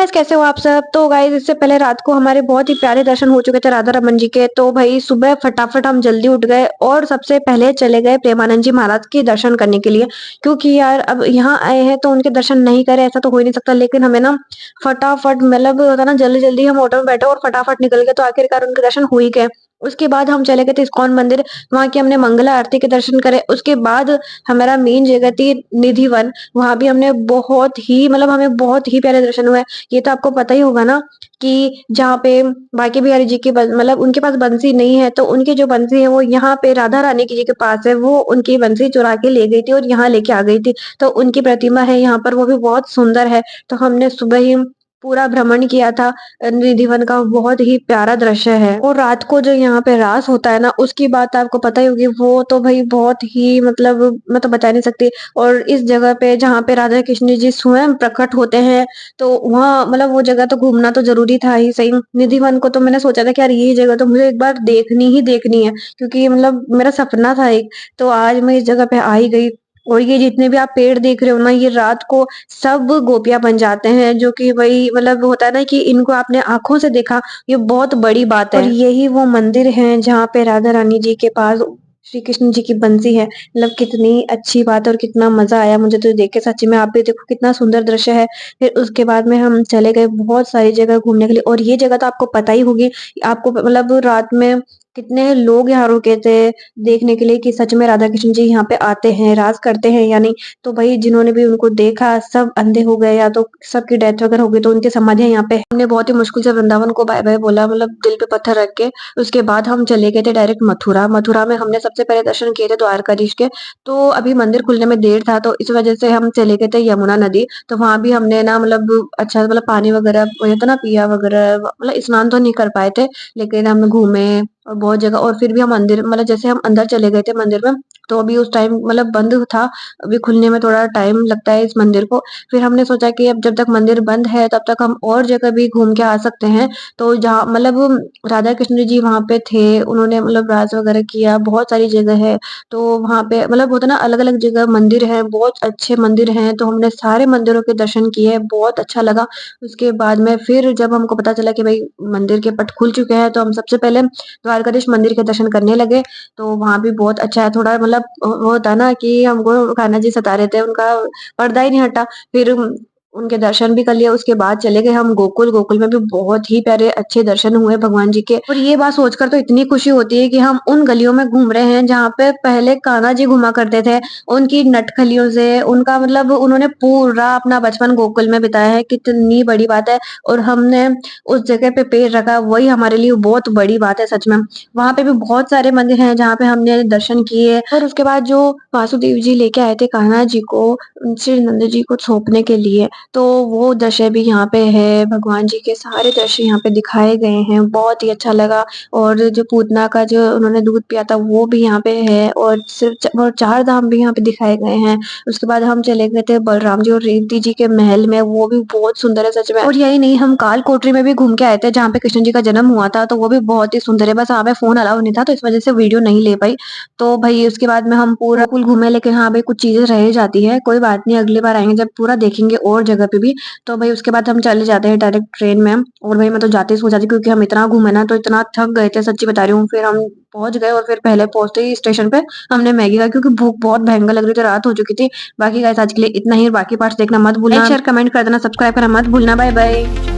Guys, कैसे हो आप सब। तो गाइस, इससे पहले रात को हमारे बहुत ही प्यारे दर्शन हो चुके थे राधा रमन जी के। तो भाई सुबह फटाफट हम जल्दी उठ गए और सबसे पहले चले गए प्रेमानंद जी महाराज के दर्शन करने के लिए। क्योंकि यार अब यहाँ आए हैं तो उनके दर्शन नहीं करे ऐसा तो हो ही नहीं सकता। लेकिन हमें ना फटाफट मतलब होता ना, जल्दी जल्दी हम ऑटो में बैठे और फटाफट निकल गए, तो आखिरकार उनके दर्शन हो ही गए। उसके बाद हम चले गए थे इस्कॉन मंदिर। वहां की हमने मंगला आरती के दर्शन करे। उसके बाद हमारा मेन जगह थी निधि वन। वहां भी हमने बहुत ही मतलब हमें बहुत ही प्यारे दर्शन हुए। ये तो आपको पता ही होगा ना कि जहाँ पे बांके बिहारी जी की मतलब उनके पास बंसी नहीं है, तो उनकी जो बंसी है वो यहाँ पे राधा रानी की जी के पास है। वो उनकी बंसी चुरा के ले गई थी और यहाँ लेके आ गई थी। तो उनकी प्रतिमा है यहाँ पर, वो भी बहुत सुंदर है। तो हमने सुबह ही पूरा भ्रमण किया था निधि वन का। बहुत ही प्यारा दृश्य है। और रात को जो यहाँ पे रास होता है ना, उसकी बात आपको पता ही होगी। वो तो भाई बहुत ही मतलब मैं तो बता नहीं सकती। और इस जगह पे जहाँ पे राधा कृष्ण जी स्वयं प्रकट होते हैं, तो वहाँ मतलब वो जगह तो घूमना तो जरूरी था ही सही। निधि वन को तो मैंने सोचा था कि यार ये जगह तो मुझे एक बार देखनी ही देखनी है, क्योंकि मतलब मेरा सपना था एक। तो आज मैं इस जगह पे आ ही गई। और ये जितने भी आप पेड़ देख रहे हो ना, ये रात को सब गोपियां बन जाते हैं, जो कि वही मतलब होता है ना कि इनको आपने आंखों से देखा, ये बहुत बड़ी बात है। और यही वो मंदिर है जहाँ पे राधा रानी जी के पास श्री कृष्ण जी की बंसी है। मतलब कितनी अच्छी बात है और कितना मजा आया मुझे तो देख के। सच्ची में आप भी देखो कितना सुंदर दृश्य है। फिर उसके बाद में हम चले गए बहुत सारी जगह घूमने के लिए। और ये जगह तो आपको पता ही होगी। आपको मतलब रात में कितने लोग यहाँ रुके थे देखने के लिए कि सच में राधा कृष्ण जी यहाँ पे आते हैं, राज करते हैं या नहीं। तो भाई जिन्होंने भी उनको देखा सब अंधे हो गए, या तो सबकी डेथ वगैरह हो गई। तो उनकी समाधियां यहाँ पे। हमने बहुत ही मुश्किल से वृंदावन को बाय बाय बोला, मतलब दिल पे पत्थर रख के। उसके बाद हम चले गए थे डायरेक्ट मथुरा। मथुरा में हमने सबसे पहले दर्शन किए थे द्वारकाधीश के। तो अभी मंदिर खुलने में देर था, तो इस वजह से हम चले गए थे यमुना नदी। तो वहां भी हमने ना मतलब अच्छा मतलब पानी वगैरह वही तो ना पिया वगैरह, मतलब स्नान तो नहीं कर पाए थे, लेकिन हम घूमे और बहुत जगह। और फिर भी हम मंदिर मतलब जैसे हम अंदर चले गए थे मंदिर में, तो अभी उस टाइम मतलब बंद था। अभी खुलने में थोड़ा टाइम लगता है इस मंदिर को। फिर हमने सोचा कि अब जब तक मंदिर बंद है तब तक हम और जगह भी घूम के आ सकते हैं। तो जहाँ मतलब राधा कृष्ण जी वहां पे थे, उन्होंने मतलब राज वगैरह किया, बहुत सारी जगह है। तो वहां पे मतलब होता ना अलग अलग जगह मंदिर है, बहुत अच्छे मंदिर हैं। तो हमने सारे मंदिरों के दर्शन किए, बहुत अच्छा लगा। उसके बाद में फिर जब हमको पता चला कि भाई मंदिर के पट खुल चुके हैं, तो हम सबसे पहले द्वारकाधीश मंदिर के दर्शन करने लगे। तो वहां भी बहुत अच्छा है। थोड़ा मतलब वो होता है ना कि हमको कान्हा जी सता रहे थे, उनका पर्दा ही नहीं हटा। फिर उनके दर्शन भी कर लिया। उसके बाद चले गए हम गोकुल। गोकुल में भी बहुत ही प्यारे अच्छे दर्शन हुए भगवान जी के। और ये बात सोचकर तो इतनी खुशी होती है कि हम उन गलियों में घूम रहे हैं जहाँ पे पहले कान्हा जी घुमा करते थे। उनकी नटखलियों से उनका मतलब उन्होंने पूरा अपना बचपन गोकुल में बिताया है, कितनी बड़ी बात है। और हमने उस जगह पे पैर रखा, वही हमारे लिए बहुत बड़ी बात है सच में। वहां पे भी बहुत सारे मंदिर हैं जहाँ पे हमने दर्शन किए। और उसके बाद जो वासुदेव जी लेके आए थे कान्हा जी को श्री नंद जी को सौंपने के लिए, तो वो दृश्य भी यहाँ पे है। भगवान जी के सारे दृश्य यहाँ पे दिखाए गए हैं, बहुत ही अच्छा लगा। और जो पूतना का जो उन्होंने दूध पिया था वो भी यहाँ पे है। और सिर्फ और चार धाम भी यहाँ पे दिखाए गए हैं। उसके बाद हम चले गए थे बलराम जी और रेवती जी के महल में, वो भी बहुत सुंदर है सच में। और यही नहीं, हम काल कोठरी में भी घूम के आए थे जहाँ पे कृष्ण जी का जन्म हुआ था। तो वो भी बहुत ही सुंदर है। बस हाँ, पे फोन अलाउ नहीं था तो इस वजह से वीडियो नहीं ले पाई। तो भाई उसके बाद में हम पूरा गोकुल घूमे, लेकिन हाँ भाई कुछ चीजें रह जाती है, कोई बात नहीं, अगली बार आएंगे जब पूरा देखेंगे और जगह पे भी। तो भाई उसके बाद हम चले जाते हैं डायरेक्ट ट्रेन में। और भाई मैं तो जाते ही सो जाती, क्योंकि हम इतना घूमे ना, तो इतना थक गए थे सच्ची बता रही हूँ। फिर हम पहुंच गए और फिर पहले पहुंचते ही स्टेशन पे हमने मैगी खाई, क्योंकि भूख बहुत भयंकर लग रही थी, रात हो चुकी थी। बाकी गाइस आज के लिए इतना ही। बाकी पार्ट्स देखना मत भूलना, लाइक शेयर कमेंट कर देना, सब्सक्राइब करना मत भूलना। Bye bye.